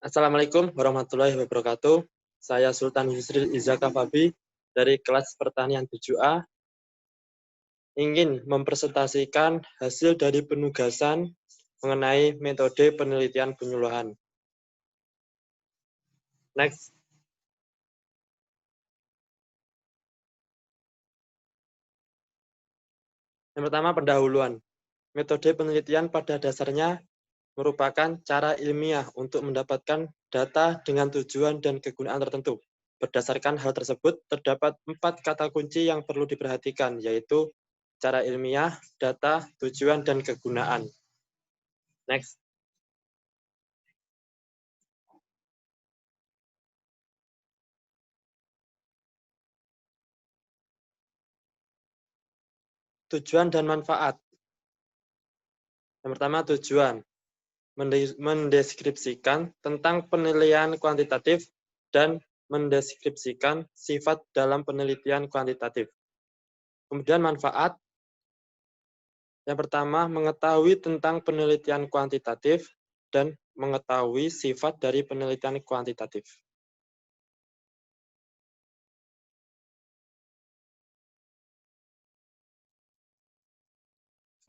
Assalamualaikum warahmatullahi wabarakatuh. Saya Sultan Yusril Izaka Fabi dari kelas Pertanian 7A ingin mempresentasikan hasil dari penugasan mengenai metode penelitian penyuluhan. Next. Yang pertama, pendahuluan. Metode penelitian pada dasarnya merupakan cara ilmiah untuk mendapatkan data dengan tujuan dan kegunaan tertentu. Berdasarkan hal tersebut, terdapat 4 kata kunci yang perlu diperhatikan, yaitu cara ilmiah, data, tujuan, dan kegunaan. Next. Tujuan dan manfaat. Yang pertama, tujuan. Mendeskripsikan tentang penilaian kuantitatif dan mendeskripsikan sifat dalam penelitian kuantitatif. Kemudian manfaat. Yang pertama, mengetahui tentang penelitian kuantitatif dan mengetahui sifat dari penelitian kuantitatif.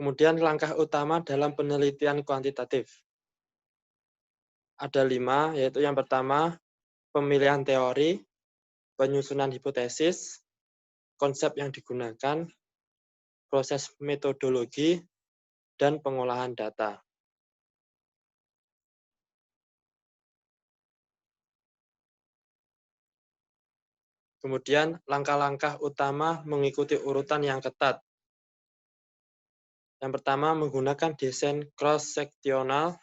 Kemudian langkah utama dalam penelitian kuantitatif. Ada 5, yaitu yang pertama, pemilihan teori, penyusunan hipotesis, konsep yang digunakan, proses metodologi, dan pengolahan data. Kemudian langkah-langkah utama mengikuti urutan yang ketat. Yang pertama, menggunakan desain cross-seksional,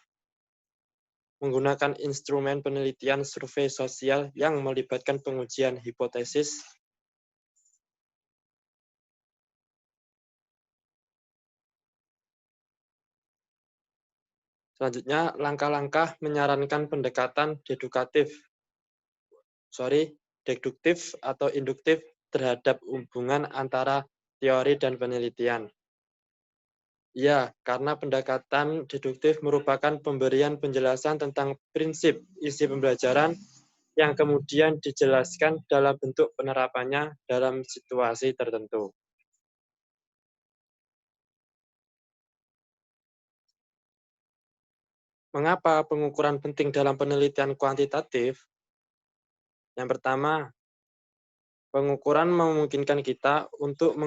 menggunakan instrumen penelitian survei sosial yang melibatkan pengujian hipotesis. Selanjutnya, langkah-langkah menyarankan pendekatan deduktif atau induktif terhadap hubungan antara teori dan penelitian. Ya, karena pendekatan deduktif merupakan pemberian penjelasan tentang prinsip isi pembelajaran yang kemudian dijelaskan dalam bentuk penerapannya dalam situasi tertentu. Mengapa pengukuran penting dalam penelitian kuantitatif? Yang pertama, pengukuran memungkinkan kita untuk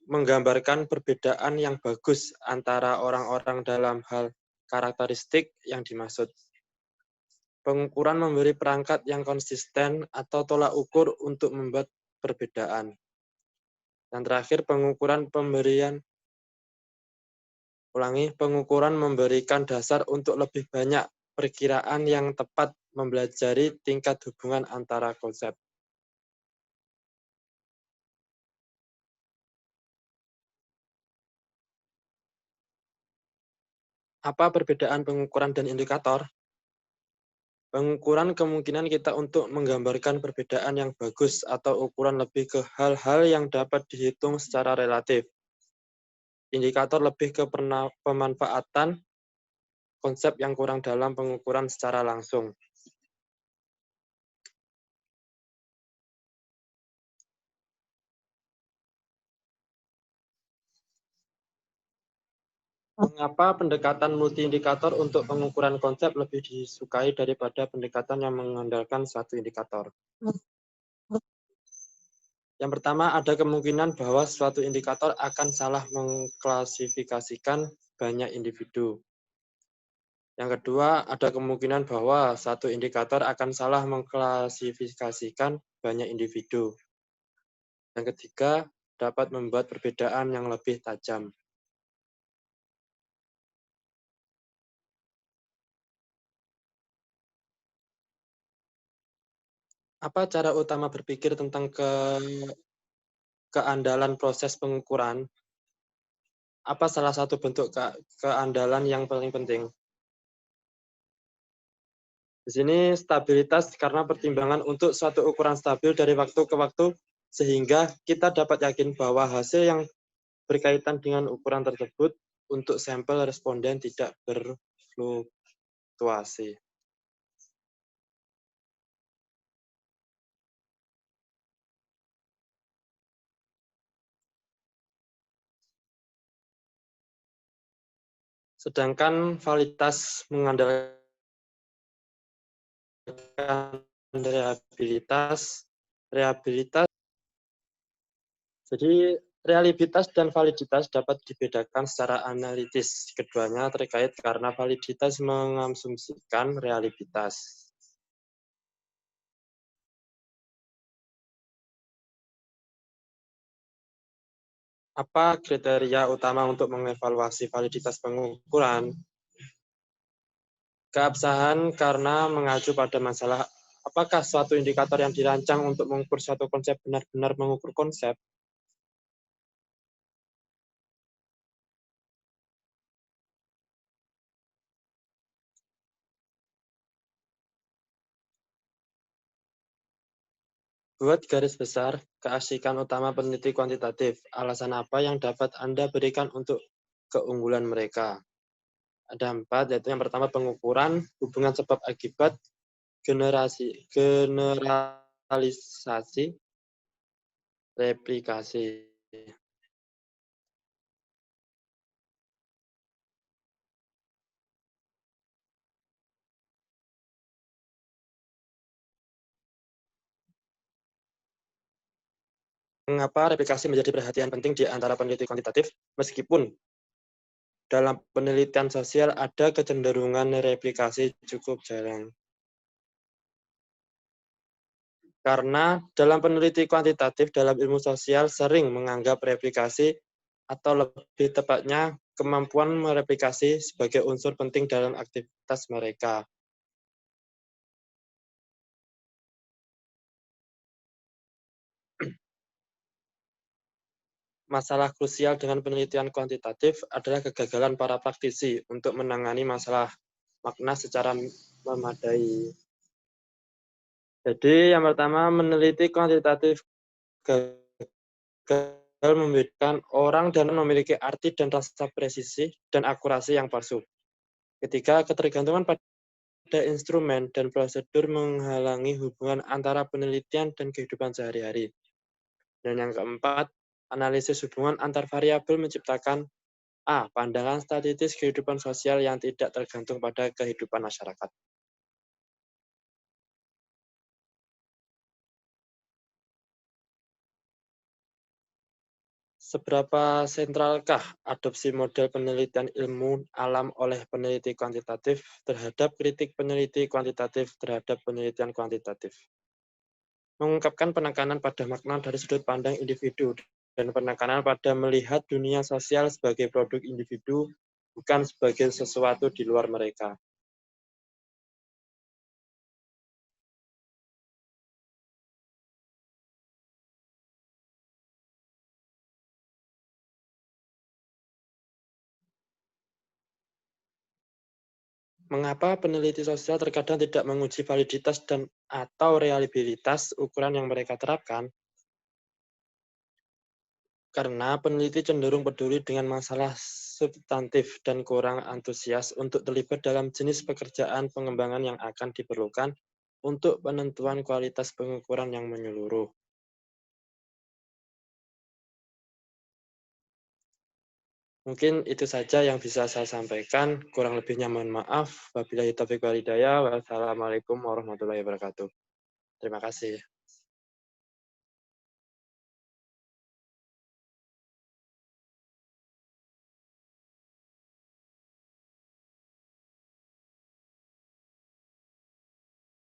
menggambarkan perbedaan yang bagus antara orang-orang dalam hal karakteristik yang dimaksud. Pengukuran memberi perangkat yang konsisten atau tolak ukur untuk membuat perbedaan. Dan terakhir, pengukuran memberikan dasar untuk lebih banyak perkiraan yang tepat mempelajari tingkat hubungan antara konsep. Apa perbedaan pengukuran dan indikator? Pengukuran kemungkinan kita untuk menggambarkan perbedaan yang bagus atau ukuran lebih ke hal-hal yang dapat dihitung secara relatif. Indikator lebih ke pemanfaatan konsep yang kurang dalam pengukuran secara langsung. Mengapa pendekatan multi-indikator untuk pengukuran konsep lebih disukai daripada pendekatan yang mengandalkan satu indikator? Yang pertama, ada kemungkinan bahwa suatu indikator akan salah mengklasifikasikan banyak individu. Yang kedua, ada kemungkinan bahwa satu indikator akan salah mengklasifikasikan banyak individu. Yang ketiga, dapat membuat perbedaan yang lebih tajam. Apa cara utama berpikir tentang keandalan proses pengukuran? Apa salah satu bentuk keandalan yang paling penting? Di sini stabilitas karena pertimbangan untuk suatu ukuran stabil dari waktu ke waktu, sehingga kita dapat yakin bahwa hasil yang berkaitan dengan ukuran tersebut untuk sampel responden tidak berfluktuasi. Sedangkan validitas mengandalkan reliabilitas. Jadi reliabilitas dan validitas dapat dibedakan secara analitis. Keduanya terkait karena validitas mengasumsikan reliabilitas. Apa kriteria utama untuk mengevaluasi validitas pengukuran? Keabsahan karena mengacu pada masalah apakah suatu indikator yang dirancang untuk mengukur suatu konsep benar-benar mengukur konsep. Buat garis besar, keasikan utama peneliti kuantitatif. Alasan apa yang dapat Anda berikan untuk keunggulan mereka? Ada 4, yaitu yang pertama pengukuran, hubungan sebab akibat, generalisasi, replikasi. Mengapa replikasi menjadi perhatian penting di antara peneliti kuantitatif? Meskipun dalam penelitian sosial ada kecenderungan replikasi cukup jarang. Karena dalam peneliti kuantitatif dalam ilmu sosial sering menganggap replikasi atau lebih tepatnya kemampuan mereplikasi sebagai unsur penting dalam aktivitas mereka. Masalah krusial dengan penelitian kuantitatif adalah kegagalan para praktisi untuk menangani masalah makna secara memadai. Jadi yang pertama, meneliti kuantitatif gagal membedakan orang dan memiliki arti dan rasa presisi dan akurasi yang palsu. Ketiga, ketergantungan pada instrumen dan prosedur menghalangi hubungan antara penelitian dan kehidupan sehari-hari. Dan yang keempat, analisis hubungan antar variabel menciptakan A. Pandangan statistis kehidupan sosial yang tidak tergantung pada kehidupan masyarakat. Seberapa sentralkah adopsi model penelitian ilmu alam oleh peneliti kuantitatif terhadap kritik peneliti kuantitatif terhadap penelitian kuantitatif? Mengungkapkan penekanan pada makna dari sudut pandang individu dan penekanan pada melihat dunia sosial sebagai produk individu, bukan sebagai sesuatu di luar mereka. Mengapa peneliti sosial terkadang tidak menguji validitas dan atau reliabilitas ukuran yang mereka terapkan? Karena peneliti cenderung peduli dengan masalah substantif dan kurang antusias untuk terlibat dalam jenis pekerjaan pengembangan yang akan diperlukan untuk penentuan kualitas pengukuran yang menyeluruh. Mungkin itu saja yang bisa saya sampaikan. Kurang lebihnya mohon maaf. Wabillahi taufiq wal hidayah. Wassalamualaikum warahmatullahi wabarakatuh. Terima kasih.